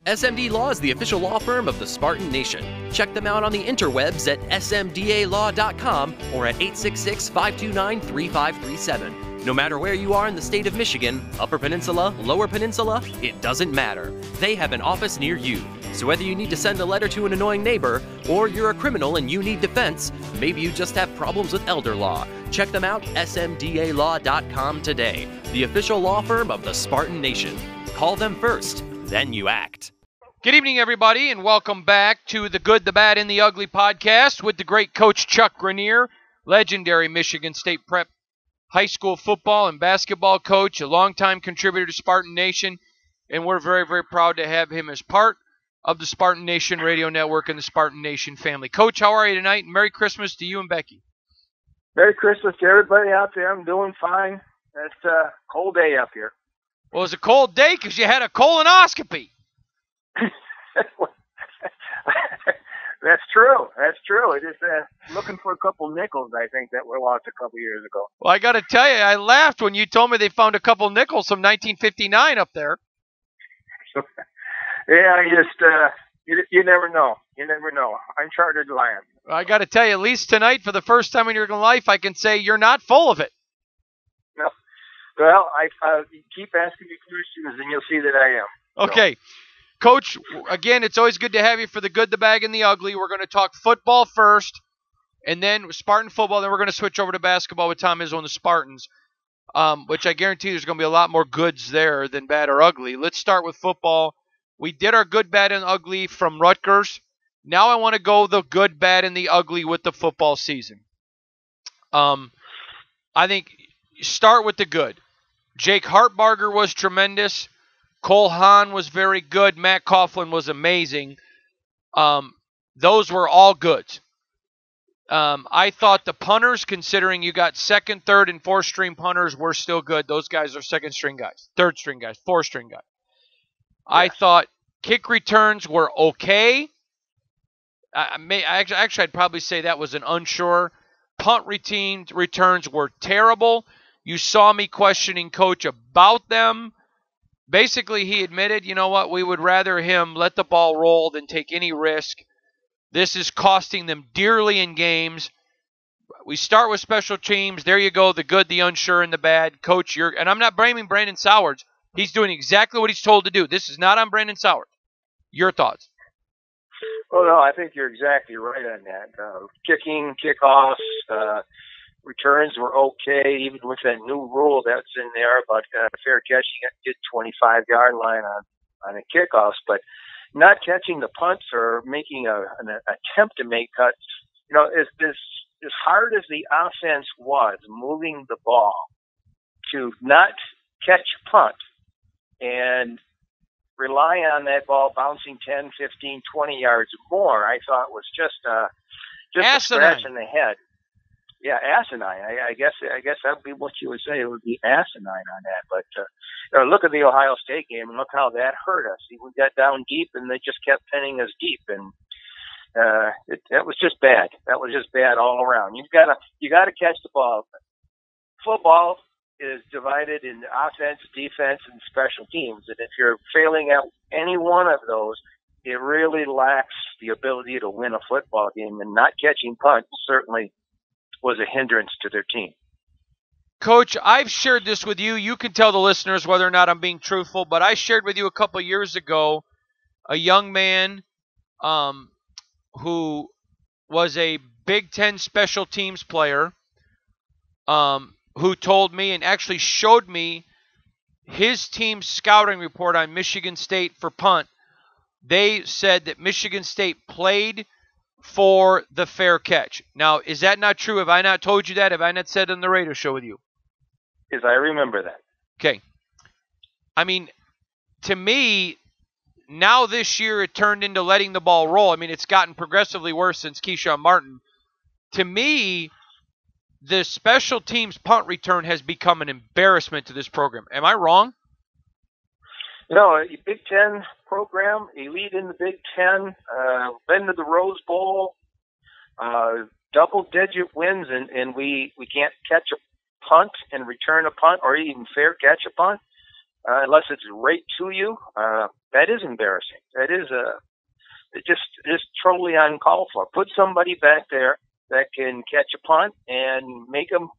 SMD Law is the official law firm of the Spartan Nation. Check them out on the interwebs at smdalaw.com or at 866-529-3537. No matter where you are in the state of Michigan, Upper Peninsula, Lower Peninsula, it doesn't matter. They have an office near you. So whether you need to send a letter to an annoying neighbor, or you're a criminal and you need defense, maybe you just have problems with elder law, check them out, smdalaw.com today. The official law firm of the Spartan Nation. Call them first, then you act. Good evening, everybody, and welcome back to the Good, the Bad, and the Ugly podcast with the great coach Chuck Grenier, legendary Michigan State Prep high school football and basketball coach, a longtime contributor to Spartan Nation, and we're very, very proud to have him as part of the Spartan Nation radio network and the Spartan Nation family. Coach, how are you tonight? And Merry Christmas to you and Becky. Merry Christmas to everybody out there. I'm doing fine. It's a cold day up here. Well, it was a cold day because you had a colonoscopy. That's true. That's true. It is looking for a couple nickels, I think, that were lost a couple years ago. Well, I got to tell you, I laughed when you told me they found a couple nickels from 1959 up there. Yeah, you never know. You never know. Uncharted land. Well, I got to tell you, at least tonight, for the first time in your life, I can say you're not full of it. No. Well, I keep asking me questions, and you'll see that I am. Okay. So. Coach, again, it's always good to have you for the good, the bad, and the ugly. We're going to talk football first, and then Spartan football. Then we're going to switch over to basketball with Tom Izzo and the Spartans, which I guarantee there's going to be a lot more goods there than bad or ugly. Let's start with football. We did our good, bad, and ugly from Rutgers. Now I want to go the good, bad, and the ugly with the football season. I think start with the good. Jake Hartbarger was tremendous. Cole Haan was very good. Matt Coughlin was amazing. Those were all good. I thought the punters, considering you got second, third, and fourth-string punters, were still good. Those guys are second-string guys, third-string guys, fourth-string guys. Yes. I thought kick returns were okay. Actually, I'd probably say that was an unsure. Punt returns were terrible. You saw me questioning Coach about them. Basically, he admitted, you know what, we would rather him let the ball roll than take any risk. This is costing them dearly in games. We start with special teams. There you go, the good, the unsure, and the bad. Coach, and I'm not blaming Brandon Sowards. He's doing exactly what he's told to do. This is not on Brandon Sowards. Your thoughts? Well, no, I think you're exactly right on that. Kicking, kickoffs, returns were okay, even with that new rule that's in there about fair catch. You got to get 25-yard line on the kickoffs, but not catching the punts or making an attempt to make cuts. You know, as hard as the offense was moving the ball, to not catch a punt and rely on that ball bouncing 10, 15, 20 yards more, I thought was just a scratch in the head. Yeah, asinine. I guess that would be what you would say. It would be asinine on that. But look at the Ohio State game and look how that hurt us. We got down deep and they just kept pinning us deep, and that was just bad. That was just bad all around. You got to catch the ball. Football is divided into offense, defense, and special teams, and if you're failing at any one of those, it really lacks the ability to win a football game. And not catching punts certainly was a hindrance to their team. Coach, I've shared this with you. You can tell the listeners whether or not I'm being truthful, but I shared with you a couple years ago a young man who was a Big Ten special teams player who told me and actually showed me his team's scouting report on Michigan State for punt. They said that Michigan State played for the fair catch. Now, is that not true? Have I not told you that? Have I not said it on the radio show with you? Yes, I remember that. Okay. I mean, to me, now this year it turned into letting the ball roll. I mean, it's gotten progressively worse since Keyshawn Martin. To me, the special teams punt return has become an embarrassment to this program. Am I wrong? No, a Big Ten program, elite in the Big Ten, been to the Rose Bowl, double-digit wins, and we can't catch a punt and return a punt or even fair catch a punt. unless it's right to you, that is embarrassing. That is just totally uncalled for. Put somebody back there that can catch a punt and make them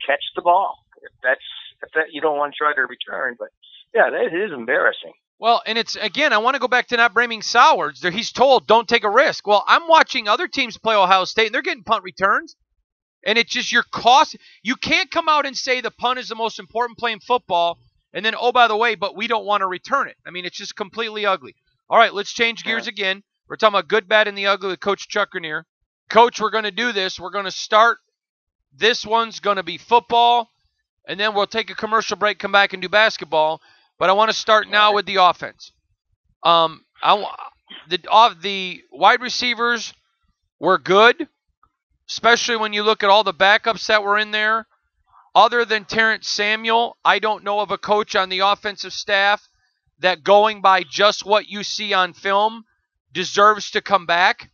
catch the ball. If that you don't want to try to return, but yeah, that is embarrassing. Well, and it's, again, I want to go back to not blaming Sowards. He's told, don't take a risk. Well, I'm watching other teams play Ohio State, and they're getting punt returns. And it's just your cost. You can't come out and say the punt is the most important play in football, and then, oh, by the way, but we don't want to return it. I mean, it's just completely ugly. All right, let's change gears again. We're talking about good, bad, and the ugly with Coach Chuck Grenier. Coach, we're going to do this. We're going to start. This one's going to be football, and then we'll take a commercial break, come back, and do basketball. But I want to start now with the offense. The wide receivers were good, especially when you look at all the backups that were in there. Other than Terrence Samuel, I don't know of a coach on the offensive staff that, going by just what you see on film, deserves to come back.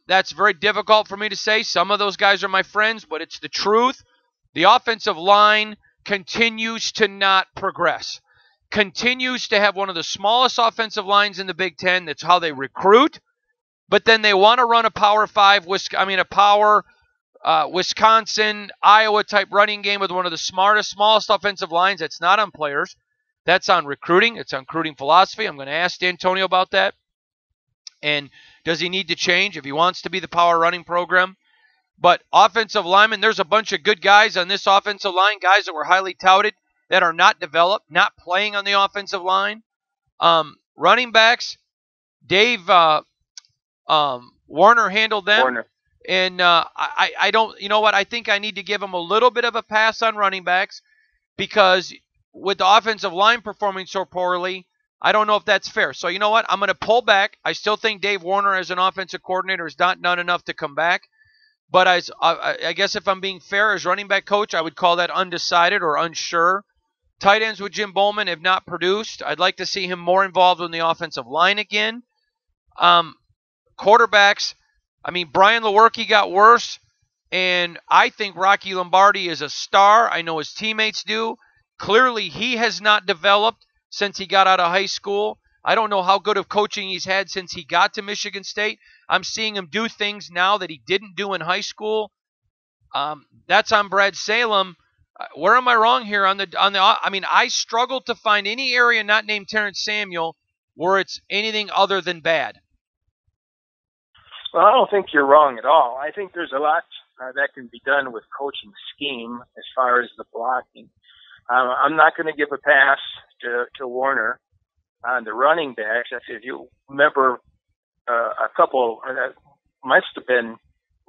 That's very difficult for me to say. Some of those guys are my friends, but it's the truth. The offensive line continues to not progress. Continues to have one of the smallest offensive lines in the Big Ten. That's how they recruit. But then they want to run a Wisconsin, Iowa type running game with one of the smallest offensive lines. That's not on players. That's on recruiting. It's on recruiting philosophy. I'm going to ask D'Antonio about that. And does he need to change if he wants to be the power running program? But offensive linemen, there's a bunch of good guys on this offensive line, guys that were highly touted, that are not developed, not playing on the offensive line. Running backs, Dave Warner handled them. And I don't, you know what, I think I need to give him a little bit of a pass on running backs, because with the offensive line performing so poorly, I don't know if that's fair. So you know what, I'm going to pull back. I still think Dave Warner as an offensive coordinator has not done enough to come back. But I guess if I'm being fair as running back coach, I would call that undecided or unsure. Tight ends with Jim Bowman have not produced. I'd like to see him more involved in the offensive line again. Quarterbacks, Brian Lewerke got worse, and I think Rocky Lombardi is a star. I know his teammates do. Clearly, he has not developed since he got out of high school. I don't know how good of coaching he's had since he got to Michigan State. I'm seeing him do things now that he didn't do in high school. That's on Brad Salem. Where am I wrong here I struggled to find any area not named Terrence Samuel where it's anything other than bad. Well, I don't think you're wrong at all. I think there's a lot that can be done with coaching scheme as far as the blocking. I'm not going to give a pass to Warner on the running backs. If you remember a couple, must have been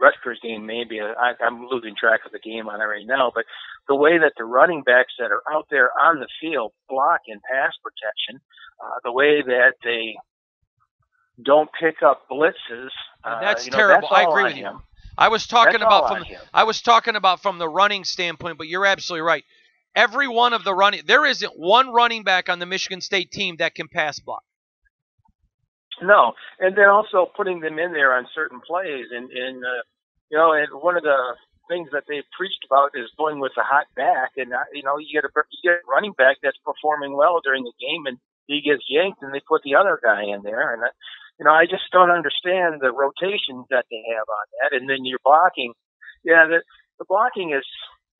Rutgers game, maybe. I'm losing track of the game on it right now, but the way that the running backs that are out there on the field block in pass protection, the way that they don't pick up blitzes, that's terrible. I agree with you. I was talking about from the running standpoint, but you're absolutely right. Every one of the running, there isn't one running back on the Michigan State team that can pass block. No, and then also putting them in there on certain plays, and one of the things that they've preached about is going with a hot back, and you get a running back that's performing well during the game, and he gets yanked, and they put the other guy in there, and I just don't understand the rotations that they have on that, and then you're blocking. Yeah, the blocking is,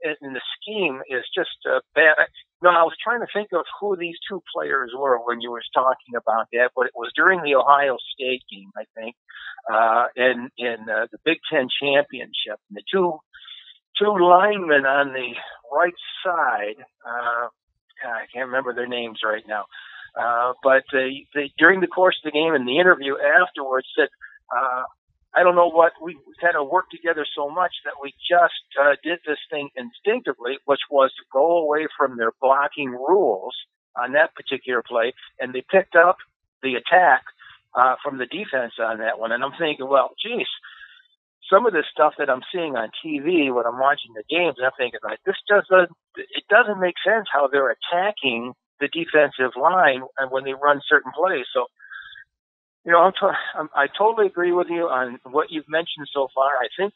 and the scheme is just bad. I was trying to think of who these two players were when you were talking about that, but it was during the Ohio State game, I think, in the Big Ten championship. And the two linemen on the right side, I can't remember their names right now, but they during the course of the game and the interview afterwards said, I don't know what, we kind of worked together so much that we just did this thing instinctively, which was to go away from their blocking rules on that particular play, and they picked up the attack from the defense on that one. And I'm thinking, well, geez, some of this stuff that I'm seeing on TV when I'm watching the games, I'm thinking, like, it doesn't make sense how they're attacking the defensive line when they run certain plays. So, I totally agree with you on what you've mentioned so far. I think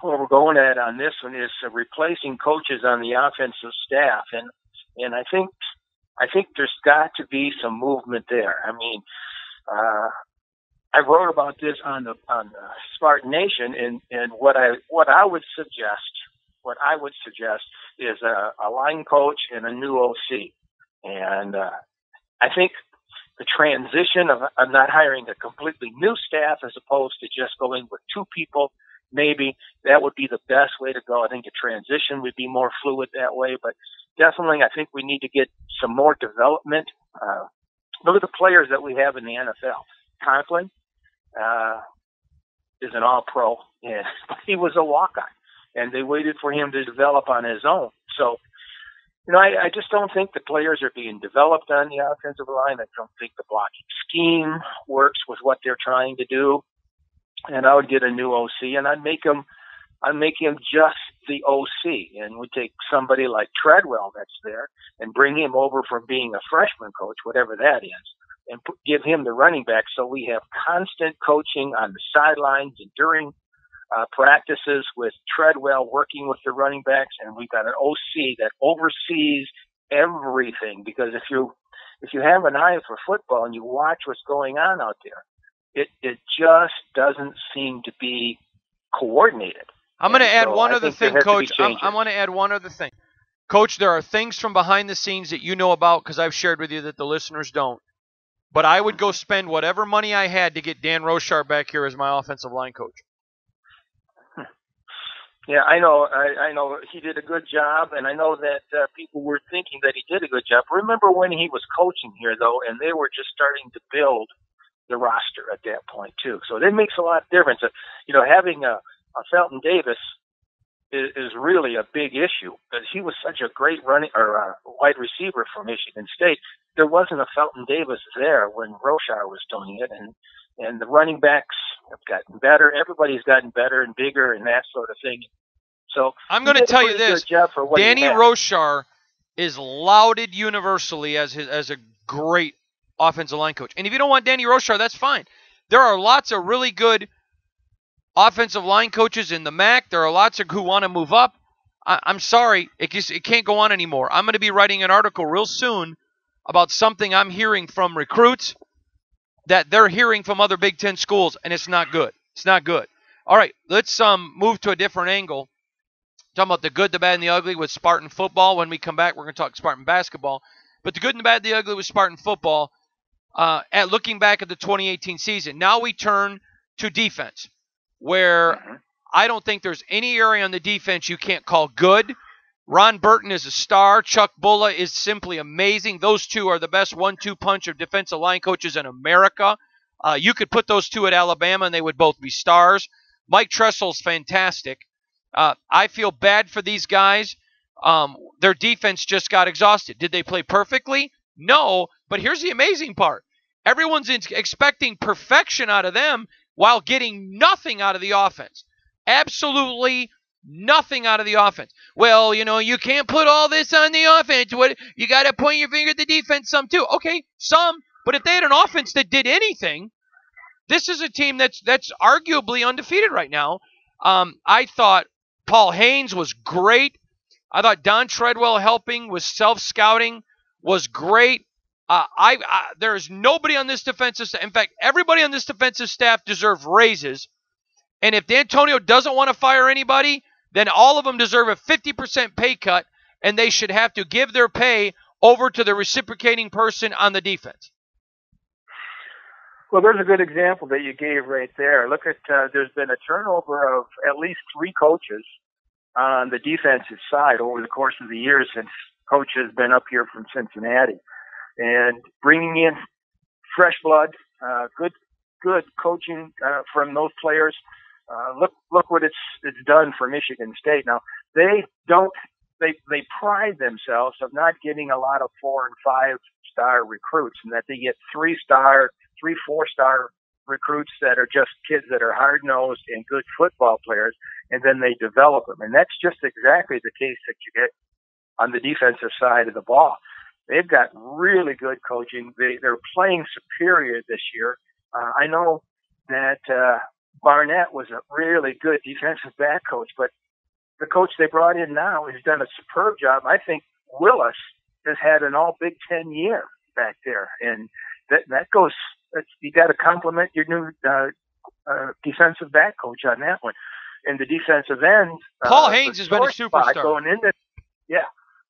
what we're going at on this one is replacing coaches on the offensive staff. And I think I think there's got to be some movement there. I mean, I wrote about this on the Spartan Nation, and what I would suggest is a line coach and a new OC, and I think the transition of not hiring a completely new staff as opposed to just going with two people, maybe that would be the best way to go. I think the transition would be more fluid that way, but definitely I think we need to get some more development. Look at the players that we have in the NFL. Conklin is an all-pro, and he was a walk-on, and they waited for him to develop on his own. So, I just don't think the players are being developed on the offensive line. I don't think the blocking scheme works with what they're trying to do. And I would get a new OC, and I'd make him just the OC, and we'd take somebody like Treadwell that's there and bring him over from being a freshman coach, whatever that is, and give him the running back, so we have constant coaching on the sidelines and during practices with Treadwell working with the running backs, and we've got an OC that oversees everything. Because if you have an eye for football and you watch what's going on out there, it just doesn't seem to be coordinated. I'm going to add one other thing, Coach. I want to add one other thing. Coach, there are things from behind the scenes that you know about because I've shared with you that the listeners don't. But I would go spend whatever money I had to get Dan Rochar back here as my offensive line coach. Yeah, I know. I know he did a good job, and I know that people were thinking that he did a good job. Remember when he was coaching here, though, and they were just starting to build the roster at that point, too. So it makes a lot of difference. Having a Felton Davis is really a big issue because he was such a great wide receiver for Michigan State. There wasn't a Felton Davis there when Rochar was doing it, and the running backs have gotten better. Everybody's gotten better and bigger and that sort of thing. So I'm going to tell you this: Danny Rochar is lauded universally as a great offensive line coach. And if you don't want Danny Rochar, that's fine. There are lots of really good offensive line coaches in the MAC. There are lots of who want to move up. I'm sorry, it can't go on anymore. I'm going to be writing an article real soon about something I'm hearing from recruits that they're hearing from other Big Ten schools, and it's not good. It's not good. All right, let's move to a different angle. Talking about the good, the bad, and the ugly with Spartan football. When we come back, we're going to talk Spartan basketball. But the good and the bad, the ugly with Spartan football, at looking back at the 2018 season. Now we turn to defense, where I don't think there's any area on the defense you can't call good. Ron Burton is a star. Chuck Bulla is simply amazing. Those two are the best 1-2 punch of defensive line coaches in America. You could put those two at Alabama, and they would both be stars. Mike Tressel's fantastic. I feel bad for these guys. Their defense just got exhausted. Did they play perfectly? No, but here's the amazing part. Everyone's expecting perfection out of them while getting nothing out of the offense. Absolutely nothing out of the offense. Well, you can't put all this on the offense. You got to point your finger at the defense some too. Okay, some. But if they had an offense that did anything, this is a team that's arguably undefeated right now. I thought Paul Haynes was great. I thought Don Treadwell helping with self-scouting was great. There's nobody on this defensive staff. In fact, everybody on this defensive staff deserves raises. And if D'Antonio doesn't want to fire anybody, then all of them deserve a 50% pay cut, and they should have to give their pay over to the reciprocating person on the defense. Well, there's a good example that you gave right there. Look at, there's been a turnover of at least 3 coaches on the defensive side over the course of the years since Coach has been up here from Cincinnati. And bringing in fresh blood, good coaching from those players. Look what it's done for Michigan State. Now they pride themselves of not getting a lot of 4- and 5-star recruits, and that they get 3-star, 4-star recruits that are just kids that are hard-nosed and good football players, and then they develop them. And that's just exactly the case that you get on the defensive side of the ball. They've got really good coaching. They're playing superior this year. I know that Barnett was a really good defensive back coach, but the coach they brought in now has done a superb job. I think Willis has had an all Big Ten year back there, and that goes. You got to compliment your new defensive back coach on that one, and the defensive end. Paul Haynes has been a superstar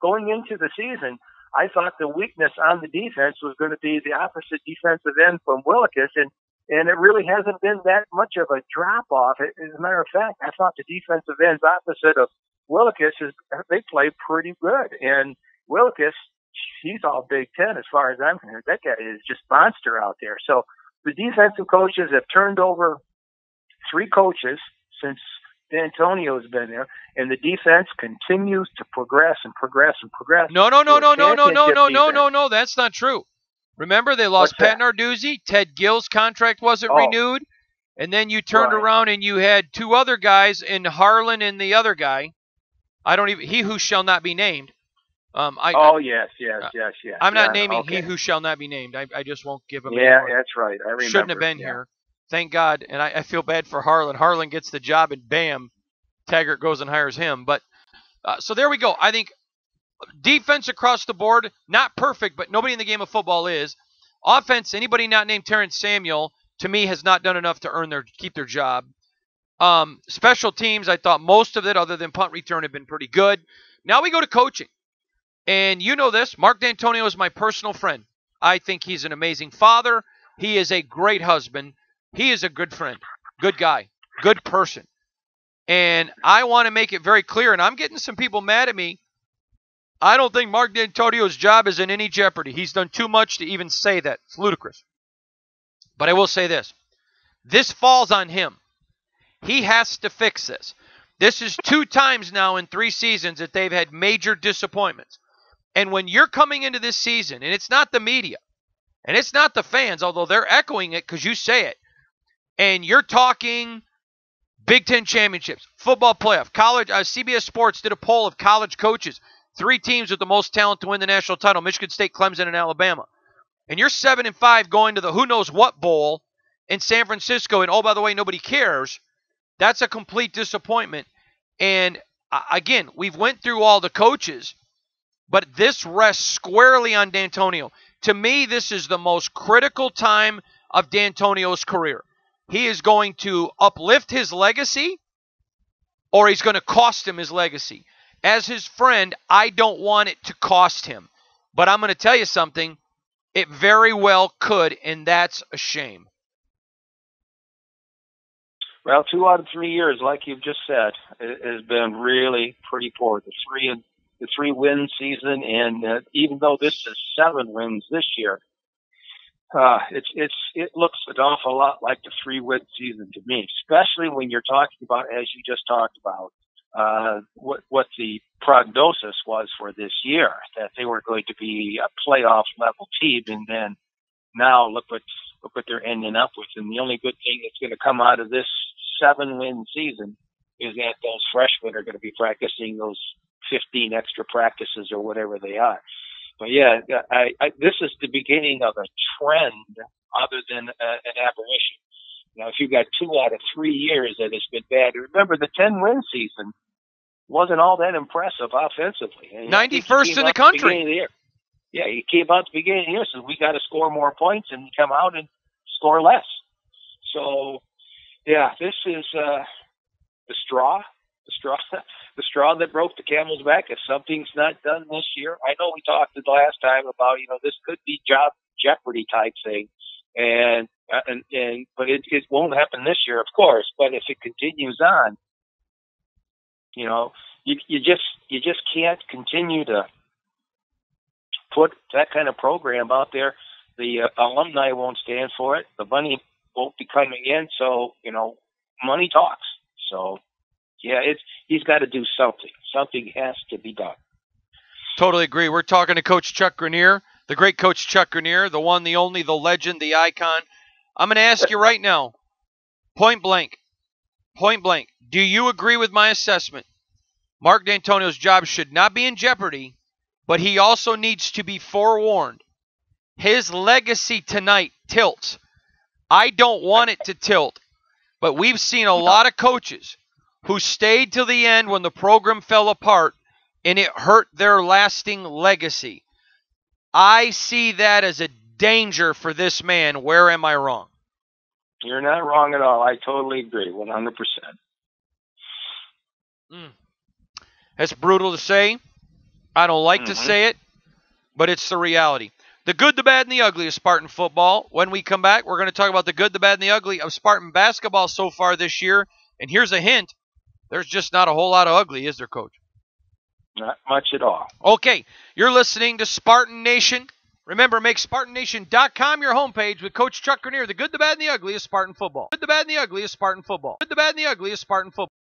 going into the season. I thought the weakness on the defense was going to be the opposite defensive end from Willikis, and it really hasn't been that much of a drop-off. As a matter of fact, I thought the defensive ends opposite of Willikis, they play pretty good. And Willikis, he's all Big Ten as far as I'm concerned. That guy is just monster out there. So the defensive coaches have turned over 3 coaches since D'Antonio's been there, and the defense continues to progress and progress and progress. No. That's not true. Remember, they lost Pat Narduzzi. Ted Gill's contract wasn't renewed. And then you turned around and you had 2 other guys in Harlan and the other guy. He who shall not be named. Yes. I'm not naming he who shall not be named. I just won't give him. Yeah, that's right. I remember. Shouldn't have been here. Thank God. And I feel bad for Harlan. Harlan gets the job, and bam, Taggart goes and hires him. But so there we go. I think defense across the board, not perfect, but nobody in the game of football is. Offense, anybody not named Terrence Samuel, to me, has not done enough to keep their job. Special teams, I thought most of it, other than punt return, have been pretty good. Now we go to coaching. And you know this, Mark D'Antonio is my personal friend. I think he's an amazing father. He is a great husband. He is a good friend, good guy, good person. And I want to make it very clear, and I'm getting some people mad at me. I don't think Mark D'Antonio's job is in any jeopardy. He's done too much to even say that. It's ludicrous. But I will say this. This falls on him. He has to fix this. This is 2 times now in 3 seasons that they've had major disappointments. And when you're coming into this season, and it's not the media, and it's not the fans, although they're echoing it because you say it, and you're talking Big Ten championships, football playoff, college. CBS Sports did a poll of college coaches, 3 teams with the most talent to win the national title: Michigan State, Clemson, and Alabama. And you're 7-5 going to the who knows what bowl in San Francisco, and oh, by the way, nobody cares. That's a complete disappointment. And again, we've went through all the coaches, but this rests squarely on D'Antonio. To me, this is the most critical time of D'Antonio's career. He is going to uplift his legacy, or he's going to cost him his legacy. As his friend, I don't want it to cost him. But I'm going to tell you something. It very well could, and that's a shame. Well, 2 out of 3 years, like you've just said, has been really pretty poor. The 3-win season, and even though this is 7 wins this year, it looks an awful lot like the 3-win season to me, especially when you're talking about, as you just talked about, what the prognosis was for this year, that they were going to be a playoff level team, and then now look what they're ending up with. And the only good thing that's going to come out of this 7-win season is that those freshmen are going to be practicing those 15 extra practices or whatever they are. But yeah, this is the beginning of a trend other than an aberration. Now, if you've got 2 out of 3 years that it's been bad, remember the 10-win season wasn't all that impressive offensively. 91st in the country. You came out at the beginning of the year, so we got to score more points, and you come out and score less. So, yeah, this is the straw that broke the camel's back. If something's not done this year, I know we talked the last time about, this could be job jeopardy type thing, but it won't happen this year, of course. But if it continues on, you just can't continue to put that kind of program out there. The alumni won't stand for it. The money won't be coming in, so money talks. So. Yeah, he's got to do something. Something has to be done. Totally agree. We're talking to Coach Chuck Grenier, the great Coach Chuck Grenier, the one, the only, the legend, the icon. I'm going to ask you right now, point blank, do you agree with my assessment? Mark D'Antonio's job should not be in jeopardy, but he also needs to be forewarned. His legacy tonight tilts. I don't want it to tilt, but we've seen a lot of coaches who stayed till the end when the program fell apart, and it hurt their lasting legacy. I see that as a danger for this man. Where am I wrong? You're not wrong at all. I totally agree, 100%. That's brutal to say. I don't like to say it, but it's the reality. The good, the bad, and the ugly of Spartan football. When we come back, we're going to talk about the good, the bad, and the ugly of Spartan basketball so far this year. And here's a hint. There's just not a whole lot of ugly, is there, Coach? Not much at all. Okay, you're listening to Spartan Nation. Remember, make SpartanNation.com your homepage with Coach Chuck Grenier. The good, the bad, and the ugly of Spartan football. Good, the bad, and the ugly of Spartan football. Good, the bad, and the ugly of Spartan football.